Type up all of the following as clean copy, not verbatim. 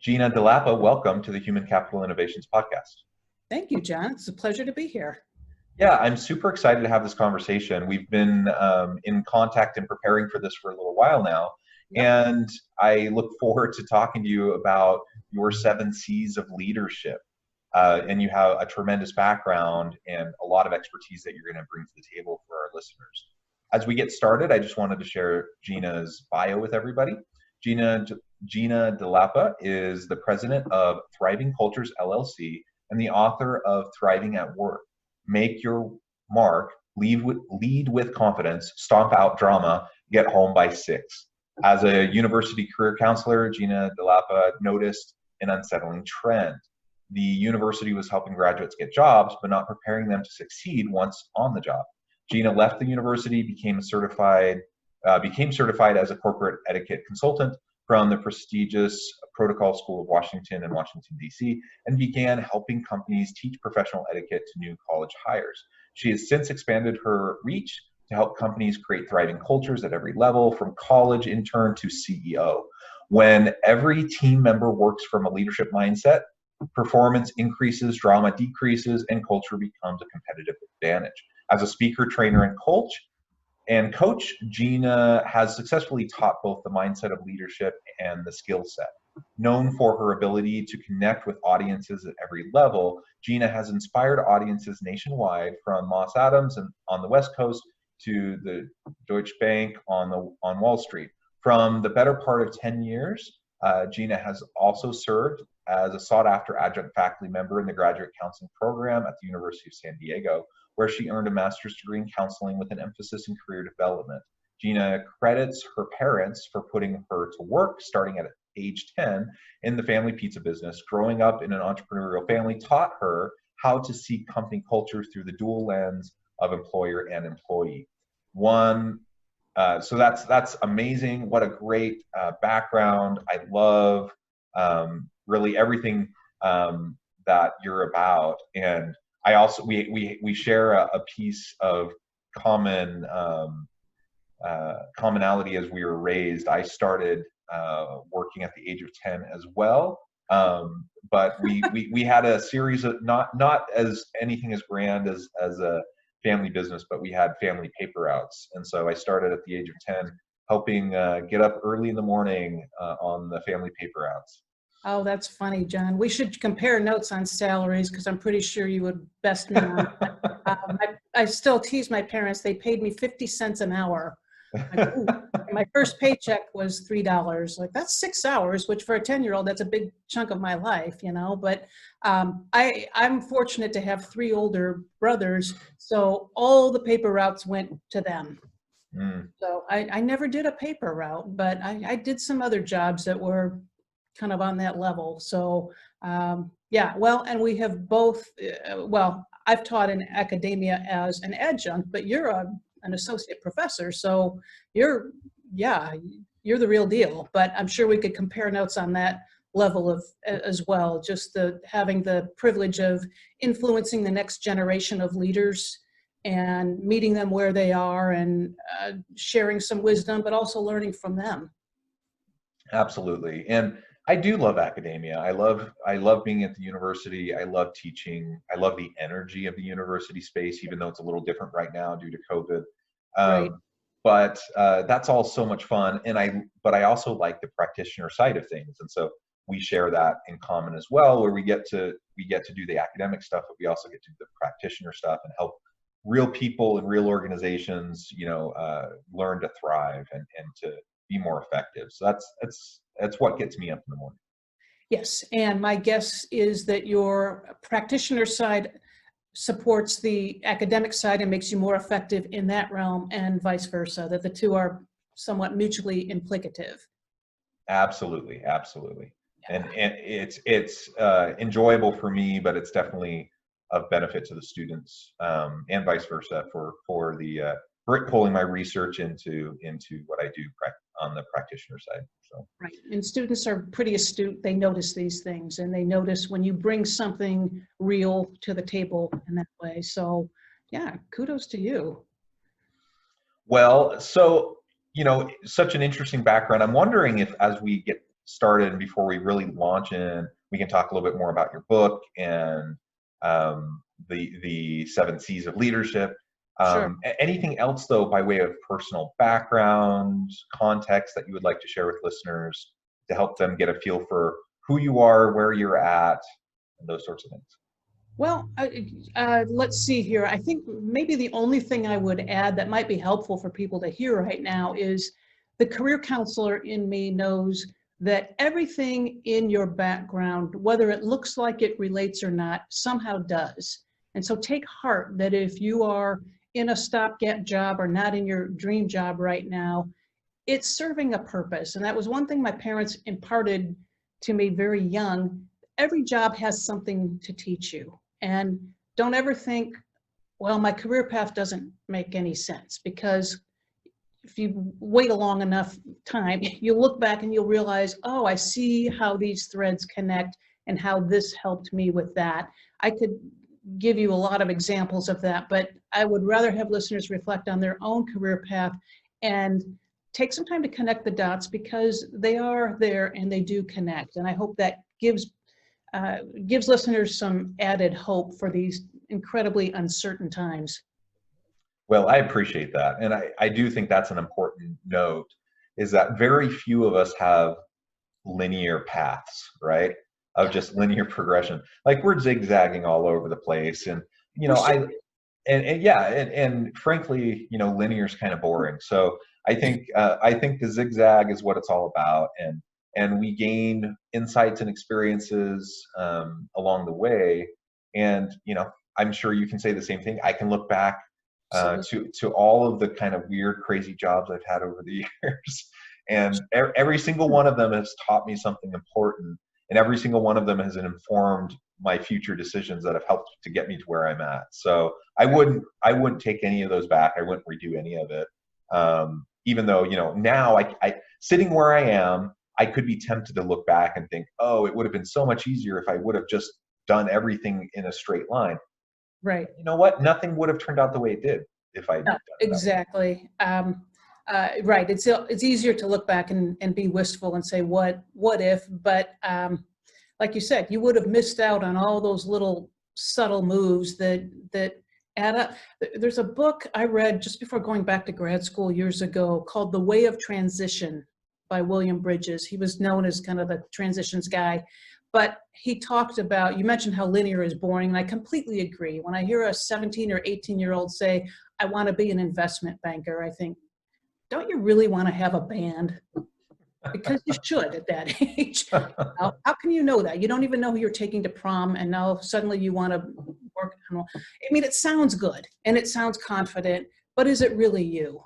Gina DeLapa, welcome to the Human Capital Innovations Podcast. Thank you, John. It's a pleasure to be here. Yeah, I'm super excited to have this conversation. We've been in contact and preparing for this for a little while now, Yep. and I look forward to talking to you about your 7 C's of leadership. And you have a tremendous background and a lot of expertise that you're going to bring to the table for our listeners. As we get started, I just wanted to share Gina's bio with everybody. Gina DeLapa is the president of Thriving Cultures LLC and the author of Thriving at Work. Make your mark, lead with confidence, stomp out drama, get home by 6. As a university career counselor, Gina DeLapa noticed an unsettling trend. The university was helping graduates get jobs, but not preparing them to succeed once on the job. Gina left the university, became certified as a corporate etiquette consultant from the prestigious Protocol School of Washington in Washington, D.C., and began helping companies teach professional etiquette to new college hires. She has since expanded her reach to help companies create thriving cultures at every level, from college intern to CEO. When every team member works from a leadership mindset, performance increases, drama decreases, and culture becomes a competitive advantage. As a speaker, trainer, and coach, Gina has successfully taught both the mindset of leadership and the skill set. Known for her ability to connect with audiences at every level, Gina has inspired audiences nationwide, from Moss Adams on the West Coast to the Deutsche Bank on Wall Street. From the better part of 10 years, Gina has also served as a sought-after adjunct faculty member in the graduate counseling program at the University of San Diego, where she earned a master's degree in counseling with an emphasis in career development. Gina credits her parents for putting her to work starting at age 10 in the family pizza business. Growing up in an entrepreneurial family taught her how to see company culture through the dual lens of employer and employee. So that's amazing. What a great background. I love really everything that you're about. And I also, we share a piece of commonality as we were raised. I started working at the age of 10 as well. But we had a series of, not as anything as grand as a family business, but we had family paper routes. And so I started at the age of 10 helping get up early in the morning on the family paper routes. Oh, that's funny, John. We should compare notes on salaries, because I'm pretty sure you would best me on. I still tease my parents. They paid me 50 cents an hour. Like, my first paycheck was $3. Like, that's 6 hours, which for a 10-year-old, that's a big chunk of my life, you know. But I'm fortunate to have 3 older brothers, so all the paper routes went to them. So I never did a paper route, but I did some other jobs that were kind of on that level. So yeah, well, and we have both, well, I've taught in academia as an adjunct, but you're an associate professor. So you're the real deal. But I'm sure we could compare notes on that level of as well. Just having the privilege of influencing the next generation of leaders and meeting them where they are, and sharing some wisdom, but also learning from them. Absolutely. And I do love academia. I love being at the university. I love teaching. I love the energy of the university space, even though it's a little different right now due to COVID. Right. But that's all so much fun. But I also like the practitioner side of things. And so we share that in common as well, where we get to do the academic stuff, but we also get to do the practitioner stuff and help real people and real organizations, learn to thrive and to be more effective. So that's what gets me up in the morning. Yes, and my guess is that your practitioner side supports the academic side and makes you more effective in that realm, and vice versa, that the two are somewhat mutually implicative. Absolutely. Yeah. And it's enjoyable for me, but it's definitely of benefit to the students, and vice versa for the pulling my research into what I do on the practitioner side. So. Right, and students are pretty astute. They notice these things, and they notice when you bring something real to the table in that way. So yeah, kudos to you. Well, so, such an interesting background. I'm wondering if, as we get started and before we really launch in, we can talk a little bit more about your book and the 7 C's of leadership. Sure. Anything else, though, by way of personal background, context that you would like to share with listeners to help them get a feel for who you are, where you're at, and those sorts of things? Well, let's see here. I think maybe the only thing I would add that might be helpful for people to hear right now is the career counselor in me knows that everything in your background, whether it looks like it relates or not, somehow does. And so take heart that if you are in a stopgap job or not in your dream job right now, it's serving a purpose. And that was one thing my parents imparted to me very young. Every job has something to teach you. And don't ever think, well, my career path doesn't make any sense, because if you wait a long enough time, you'll look back and you'll realize, oh, I see how these threads connect and how this helped me with that. I could give you a lot of examples of that, but I would rather have listeners reflect on their own career path and take some time to connect the dots, because they are there and they do connect. And I hope that gives listeners some added hope for these incredibly uncertain times. Well, I appreciate that. And I do think that's an important note, is that very few of us have linear paths, right? Of just linear progression. Like, we're zigzagging all over the place. And, and frankly, linear is kind of boring. So I think the zigzag is what it's all about. And we gain insights and experiences along the way. And, I'm sure you can say the same thing. I can look back to all of the kind of weird, crazy jobs I've had over the years. And every single one of them has taught me something important. And every single one of them has informed my future decisions that have helped to get me to where I'm at. So I wouldn't take any of those back. I wouldn't redo any of it. Even though, now I sitting where I am, I could be tempted to look back and think, oh, it would have been so much easier if I would have just done everything in a straight line. Right. You know what? Nothing would have turned out the way it did if I had done it exactly. Right. It's easier to look back and be wistful and say, what if? But like you said, you would have missed out on all those little subtle moves that add up. There's a book I read just before going back to grad school years ago called The Way of Transition by William Bridges. He was known as kind of the transitions guy. But he talked about, you mentioned how linear is boring, and I completely agree. When I hear a 17 or 18-year-old say, I want to be an investment banker, I think, don't you really want to have a band? Because you should at that age. How can you know that? You don't even know who you're taking to prom, and now suddenly you want to work. I mean, it sounds good, and it sounds confident, but is it really you?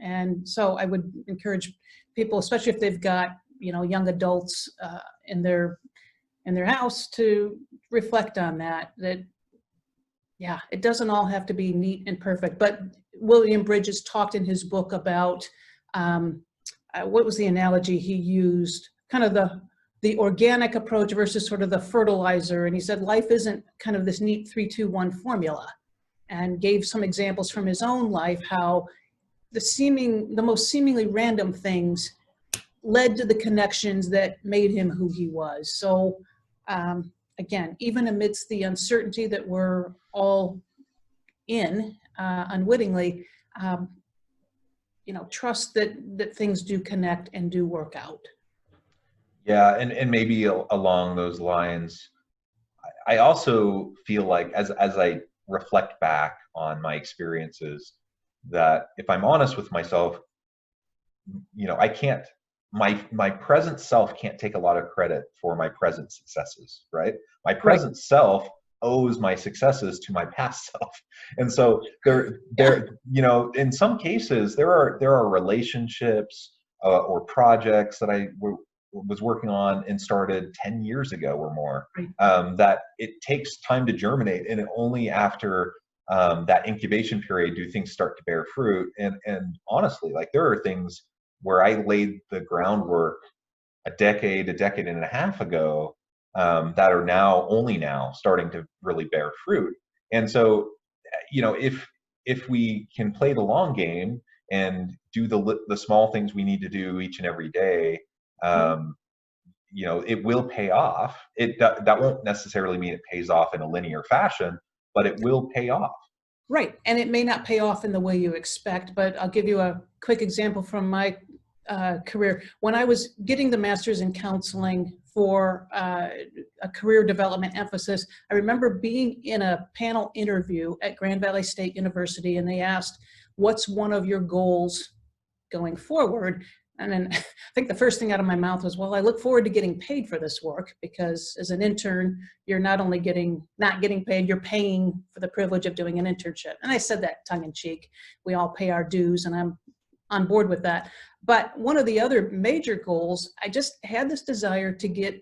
And so I would encourage people, especially if they've got, young adults in their house, to reflect on that, yeah, it doesn't all have to be neat and perfect. But William Bridges talked in his book about, what was the analogy he used? Kind of the organic approach versus sort of the fertilizer. And he said, life isn't kind of this neat 3-2-1 formula, and gave some examples from his own life, how the most seemingly random things led to the connections that made him who he was. So again, even amidst the uncertainty that we're all in unwittingly, trust that things do connect and do work out. Yeah, and maybe along those lines, I also feel like as I reflect back on my experiences, that if I'm honest with myself, I can't, my present self can't take a lot of credit for my present successes, right? My present self owes my successes to my past self. And so there, in some cases, there are relationships or projects that I was working on and started 10 years ago or more, that it takes time to germinate, and only after that incubation period do things start to bear fruit. And honestly, like, there are things where I laid the groundwork a decade and a half ago, that are only now starting to really bear fruit. And so, if we can play the long game and do the small things we need to do each and every day, it will pay off. That won't necessarily mean it pays off in a linear fashion, but it will pay off. Right. And it may not pay off in the way you expect, but I'll give you a quick example from my career. When I was getting the master's in counseling for a career development emphasis, I remember being in a panel interview at Grand Valley State University, and they asked, what's one of your goals going forward? And then I think the first thing out of my mouth was, well, I look forward to getting paid for this work, because as an intern, you're not only not getting paid, you're paying for the privilege of doing an internship. And I said that tongue in cheek. We all pay our dues, and I'm on board with that. But one of the other major goals, I just had this desire to get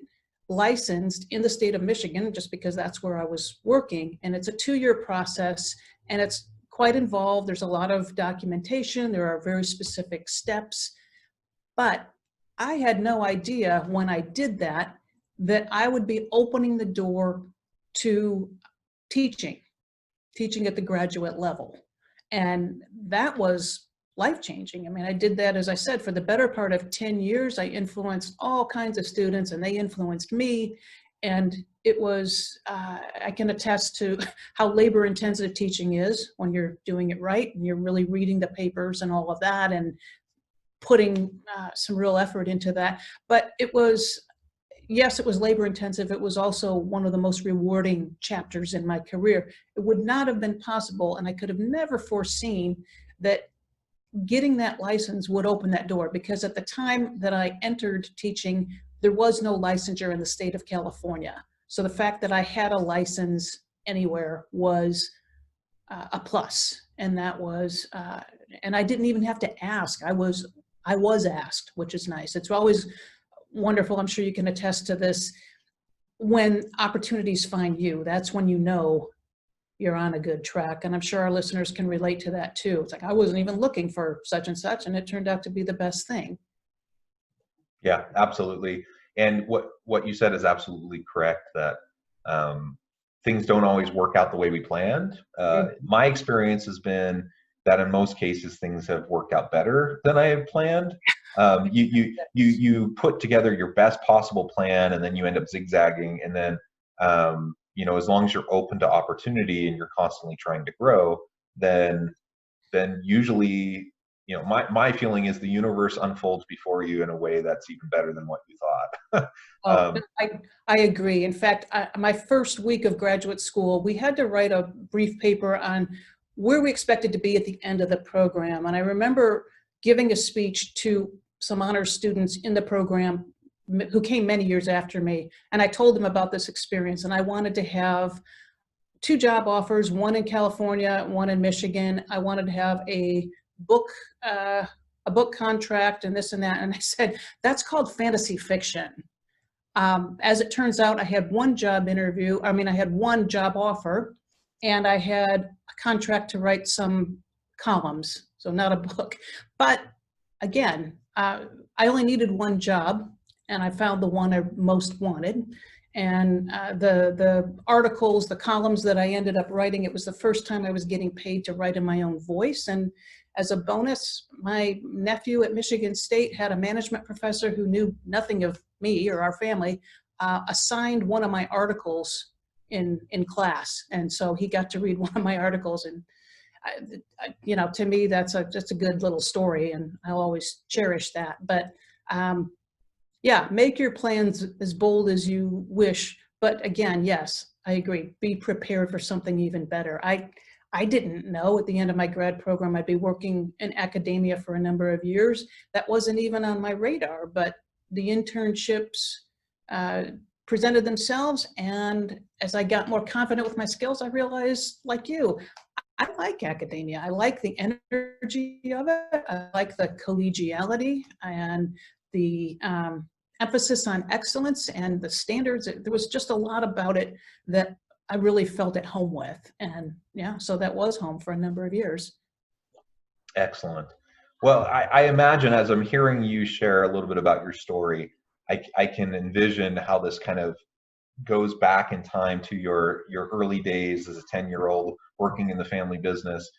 licensed in the state of Michigan, just because that's where I was working. And it's a 2-year process, and it's quite involved. There's a lot of documentation. There are very specific steps. But I had no idea when I did that I would be opening the door to teaching at the graduate level. And that was life-changing. I mean, I did that, as I said, for the better part of 10 years. I influenced all kinds of students, and they influenced me. And it was, I can attest to how labor-intensive teaching is when you're doing it right, and you're really reading the papers and all of that, and putting some real effort into that. But it was, yes, it was labor intensive. It was also one of the most rewarding chapters in my career. It would not have been possible, and I could have never foreseen that getting that license would open that door, because at the time that I entered teaching, there was no licensure in the state of California. So the fact that I had a license anywhere was a plus. And that was, and I didn't even have to ask. I was asked, which is nice. It's always wonderful. I'm sure you can attest to this. When opportunities find you, that's when you know you're on a good track. And I'm sure our listeners can relate to that too. It's like, I wasn't even looking for such and such, and it turned out to be the best thing. Yeah, absolutely. And what you said is absolutely correct, that things don't always work out the way we planned. My experience has been that in most cases, things have worked out better than I had planned. You put together your best possible plan, and then you end up zigzagging. And then, as long as you're open to opportunity and you're constantly trying to grow, then usually, my feeling is the universe unfolds before you in a way that's even better than what you thought. I agree. In fact, my first week of graduate school, we had to write a brief paper on where we expected to be at the end of the program. And I remember giving a speech to some honors students in the program who came many years after me. And I told them about this experience, and I wanted to have 2 job offers, one in California, one in Michigan. I wanted to have a book contract and this and that. And I said, that's called fantasy fiction. As it turns out, I had one job offer, and I had a contract to write some columns, so not a book. But again, I only needed one job, and I found the one I most wanted. And the articles, the columns that I ended up writing, it was the first time I was getting paid to write in my own voice. And as a bonus, my nephew at Michigan State had a management professor who knew nothing of me or our family, assigned one of my articles in class. And so he got to read one of my articles. And, to me, that's just a good little story, and I'll always cherish that. But yeah, make your plans as bold as you wish. But again, yes, I agree. Be prepared for something even better. I didn't know at the end of my grad program I'd be working in academia for a number of years. That wasn't even on my radar, but the internships presented themselves. And as I got more confident with my skills, I realized, like you, I like academia. I like the energy of it. I like the collegiality and the emphasis on excellence and the standards. There was just a lot about it that I really felt at home with. And yeah, so that was home for a number of years. Excellent. Well, I imagine, as I'm hearing you share a little bit about your story, I can envision how this kind of goes back in time to your early days as a 10-year-old working in the family business.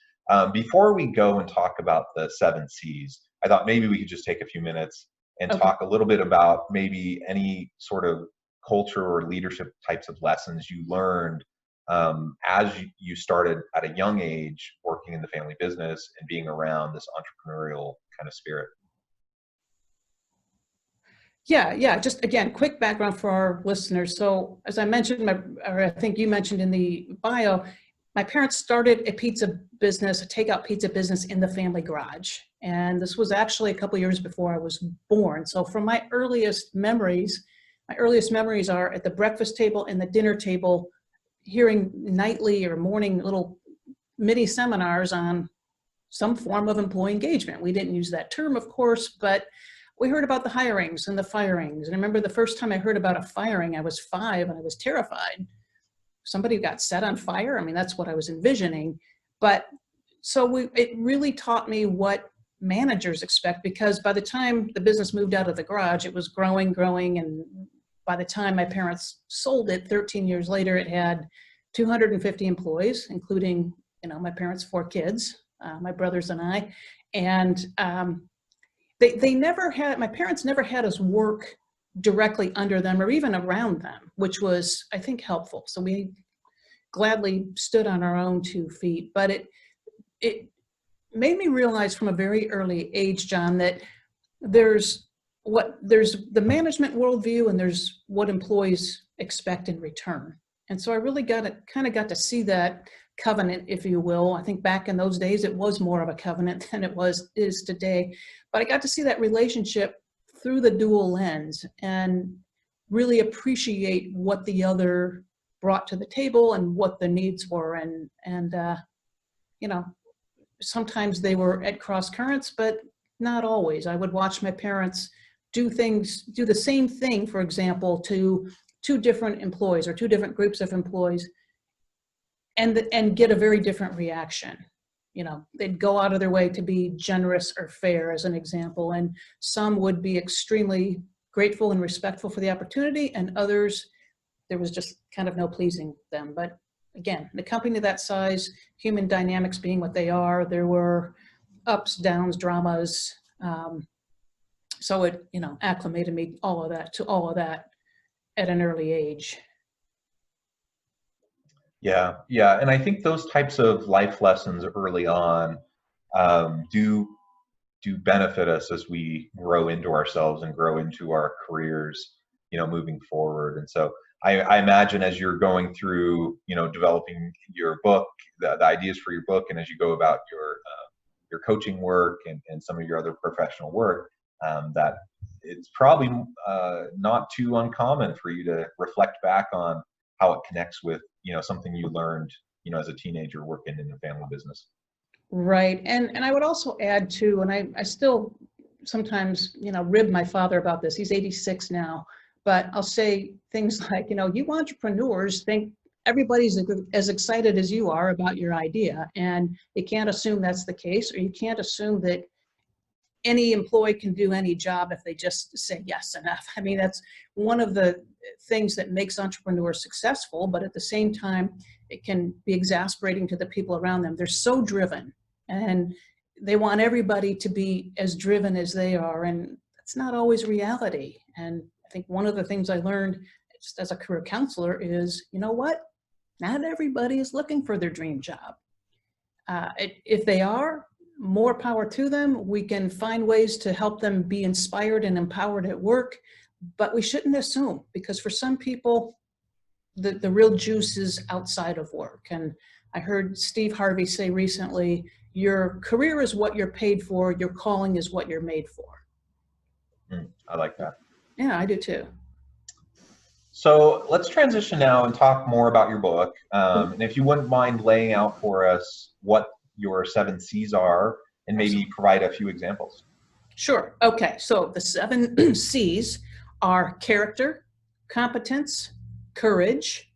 Before we go and talk about the 7 C's, I thought maybe we could just take a few minutes and Okay. talk a little bit about maybe any sort of culture or leadership types of lessons you learned as you started at a young age working in the family business and being around this entrepreneurial kind of spirit. Yeah. Just again, quick background for our listeners. So as I mentioned, or I think you mentioned in the bio, my parents started a pizza business, a takeout pizza business in the family garage. And this was actually a couple years before I was born. So from my earliest memories are at the breakfast table and the dinner table, hearing nightly or morning little mini seminars on some form of employee engagement. We didn't use that term, of course, but we heard about the hirings and the firings. And I remember the first time I heard about a firing, I was 5 and I was terrified. Somebody got set on fire. I mean, that's what I was envisioning. But so it really taught me what managers expect, because by the time the business moved out of the garage, it was growing. And by the time my parents sold it 13 years later, it had 250 employees, including, my parents' 4 kids, my brothers and I. And my parents never had us work directly under them or even around them, which was, I think, helpful. So we gladly stood on our own 2 feet, but it made me realize from a very early age, John, that there's the management worldview and there's what employees expect in return. And so I really got to see that covenant, if you will. I think back in those days, it was more of a covenant than it is today. But I got to see that relationship through the dual lens and really appreciate what the other brought to the table and what the needs were. And sometimes they were at cross currents, but not always. I would watch my parents do the same thing, for example, to 2 different employees or 2 different groups of employees, and get a very different reaction. They'd go out of their way to be generous or fair, as an example, and some would be extremely grateful and respectful for the opportunity, and others, there was just kind of no pleasing them. But again, the company that size, human dynamics being what they are, there were ups, downs, dramas. So it, acclimated me to all of that at an early age. Yeah. And I think those types of life lessons early on do benefit us as we grow into ourselves and grow into our careers, moving forward. And so I imagine as you're going through, developing your book, the ideas for your book, and as you go about your coaching work and some of your other professional work, that it's probably not too uncommon for you to reflect back on how it connects with, something you learned, as a teenager working in a family business. Right. And I would also add too, and I still sometimes, rib my father about this. He's 86 now, but I'll say things like, you entrepreneurs think everybody's as excited as you are about your idea, and you can't assume that's the case, or you can't assume that any employee can do any job if they just say yes enough. I mean, that's one of the things that makes entrepreneurs successful, but at the same time, it can be exasperating to the people around them. They're so driven and they want everybody to be as driven as they are, and that's not always reality. And I think one of the things I learned just as a career counselor is, what? Not everybody is looking for their dream job. If they are, more power to them. We can find ways to help them be inspired and empowered at work, but we shouldn't assume, because for some people, the real juice is outside of work. And I heard Steve Harvey say recently, your career is what you're paid for, your calling is what you're made for. I like that. Yeah, I do too. So let's transition now and talk more about your book. And if you wouldn't mind laying out for us what your 7 C's are, and maybe provide a few examples. Sure. Okay. So the 7 C's are character, competence, courage,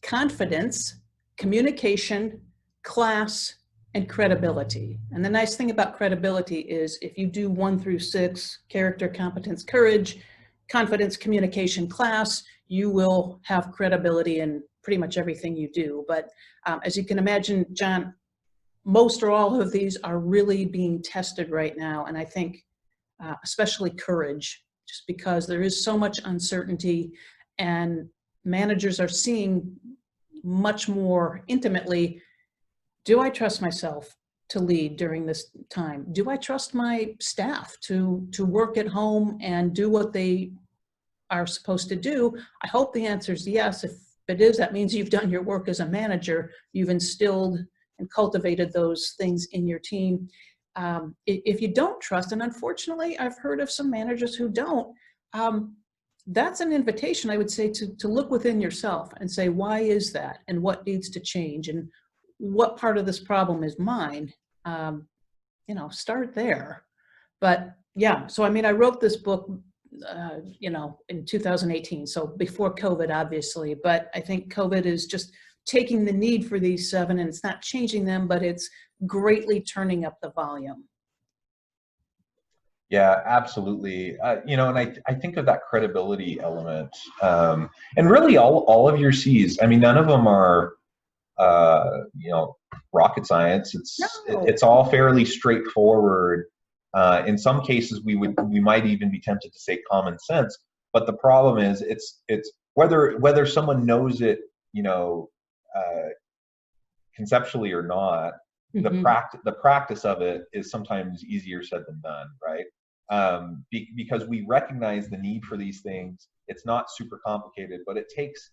confidence, communication, class, and credibility. And the nice thing about credibility is if you do 1 through 6, character, competence, courage, confidence, communication, class, you will have credibility in pretty much everything you do. But as you can imagine, John, most or all of these are really being tested right now. And I think especially courage, just because there is so much uncertainty and managers are seeing much more intimately, do I trust myself to lead during this time? Do I trust my staff to work at home and do what they are supposed to do? I hope the answer is yes. If it is, that means you've done your work as a manager. You've instilled and cultivated those things in your team. If you don't trust, and unfortunately, I've heard of some managers who don't, that's an invitation, I would say, to look within yourself and say, why is that? And what needs to change? And what part of this problem is mine? Start there. But yeah, so I mean, I wrote this book, in 2018, so before COVID, obviously, but I think COVID is just taking the need for these 7, and it's not changing them, but it's greatly turning up the volume. Yeah, absolutely. And I think of that credibility element, and really all of your C's. I mean, none of them are, rocket science. It's all fairly straightforward. In some cases, we might even be tempted to say common sense, but the problem is it's whether someone knows it, conceptually or not. Mm-hmm. The practice of it is sometimes easier said than done, right? Because we recognize the need for these things. It's not super complicated, but it takes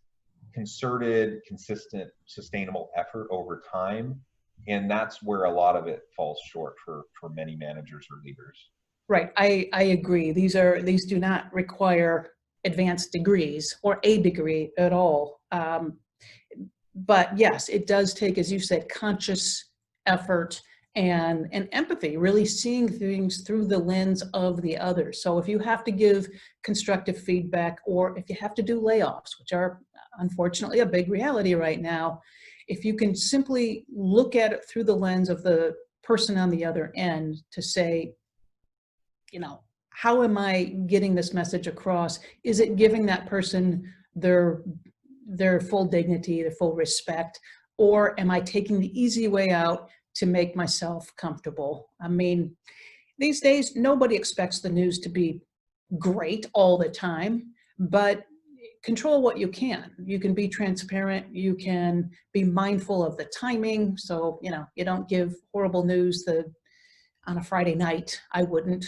concerted, consistent, sustainable effort over time. And that's where a lot of it falls short for many managers or leaders. Right, I agree. These do not require advanced degrees or a degree at all. But yes, it does take, as you said, conscious effort and empathy, really seeing things through the lens of the other. So if you have to give constructive feedback, or if you have to do layoffs, which are unfortunately a big reality right now, if you can simply look at it through the lens of the person on the other end to say, how am I getting this message across? Is it giving that person their full dignity, their full respect, or am I taking the easy way out to make myself comfortable? I mean, these days, nobody expects the news to be great all the time, but control what you can. You can be transparent. You can be mindful of the timing. So, you don't give horrible news on a Friday night. I wouldn't.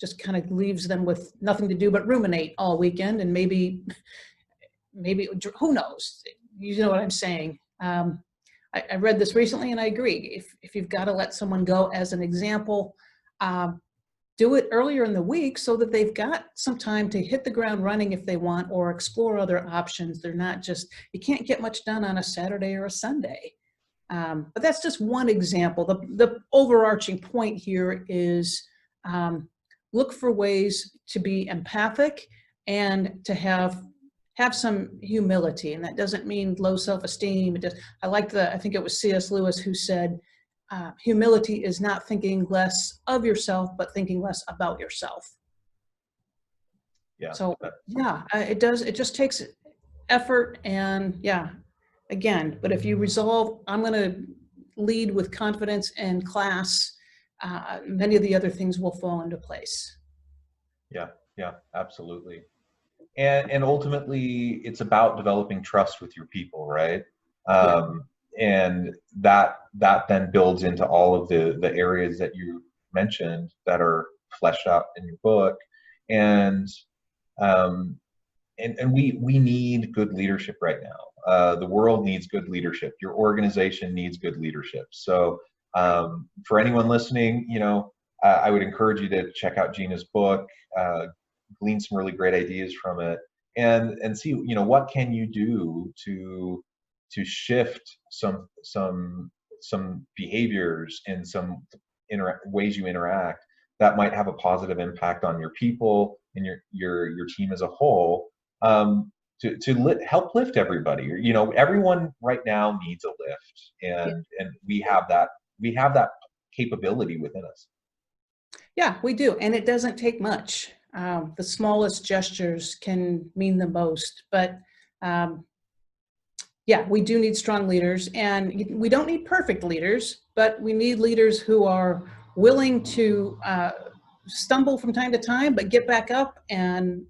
Just kind of leaves them with nothing to do but ruminate all weekend, and maybe who knows? You know what I'm saying? I read this recently, and I agree. If you've got to let someone go, as an example, do it earlier in the week so that they've got some time to hit the ground running if they want, or explore other options. They're not just, you can't get much done on a Saturday or a Sunday. But that's just one example. The overarching point here is look for ways to be empathic and to have some humility. And that doesn't mean low self-esteem. I think it was C.S. Lewis who said, humility is not thinking less of yourself, but thinking less about yourself. Yeah. So yeah, it does. It just takes effort, and again, but if you resolve, I'm going to lead with confidence and class, many of the other things will fall into place. Yeah, absolutely. And ultimately, it's about developing trust with your people, right? And that then builds into all of the areas that you mentioned that are fleshed out in your book. And we need good leadership right now. The world needs good leadership. Your organization needs good leadership. So for anyone listening, I would encourage you to check out Gina's book, glean some really great ideas from it, and see, what can you do to shift some behaviors and some ways you interact that might have a positive impact on your people and your team as a whole, to help lift everybody. Everyone right now needs a lift, and we have that capability within us. Yeah, we do, and it doesn't take much. The smallest gestures can mean the most, but we do need strong leaders, and we don't need perfect leaders, but we need leaders who are willing to stumble from time to time, but get back up and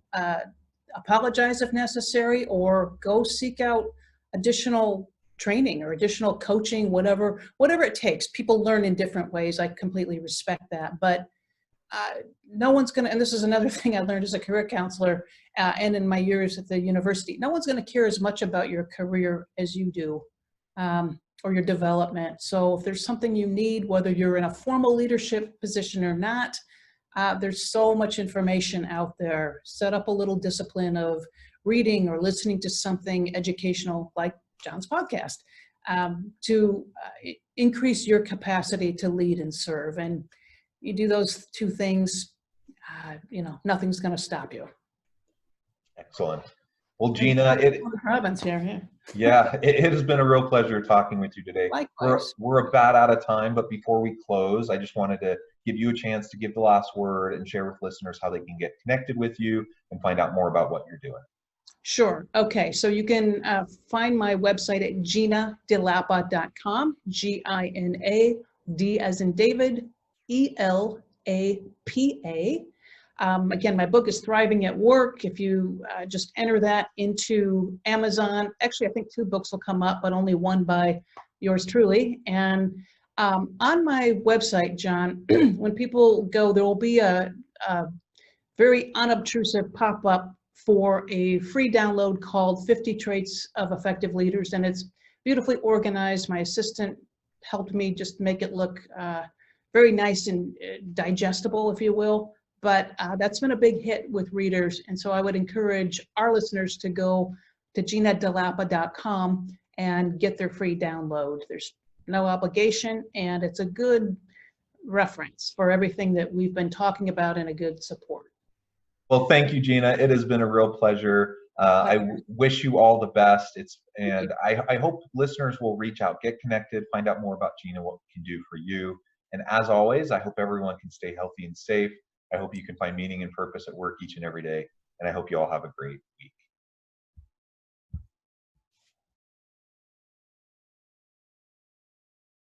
apologize if necessary, or go seek out additional training or additional coaching, whatever it takes. People learn in different ways. I completely respect that, but no one's going to, and this is another thing I learned as a career counselor and in my years at the university, no one's going to care as much about your career as you do, or your development. So if there's something you need, whether you're in a formal leadership position or not, there's so much information out there. Set up a little discipline of reading or listening to something educational like John's podcast, to increase your capacity to lead and serve. And you do those two things, nothing's going to stop you. Excellent. Well, Gina, Robbins here. Yeah, it has been a real pleasure talking with you today. Likewise. We're about out of time, but before we close, I just wanted to give you a chance to give the last word and share with listeners how they can get connected with you and find out more about what you're doing. Sure. Okay. So you can find my website at GinaDeLapa.com, Gina, D as in David, ELAPA. Again, my book is Thriving at Work. If you just enter that into Amazon, actually, I think 2 books will come up, but only one by yours truly. And on my website, John, when people go, there will be a very unobtrusive pop-up for a free download called 50 Traits of Effective Leaders. And it's beautifully organized. My assistant helped me just make it look very nice and digestible, if you will. But that's been a big hit with readers. And so I would encourage our listeners to go to GinaDeLapa.com and get their free download. There's no obligation, and it's a good reference for everything that we've been talking about and a good support. Well, thank you, Gina. It has been a real pleasure. I wish you all the best. I hope listeners will reach out, get connected, find out more about Gina, what we can do for you. And as always, I hope everyone can stay healthy and safe. I hope you can find meaning and purpose at work each and every day. And I hope you all have a great week.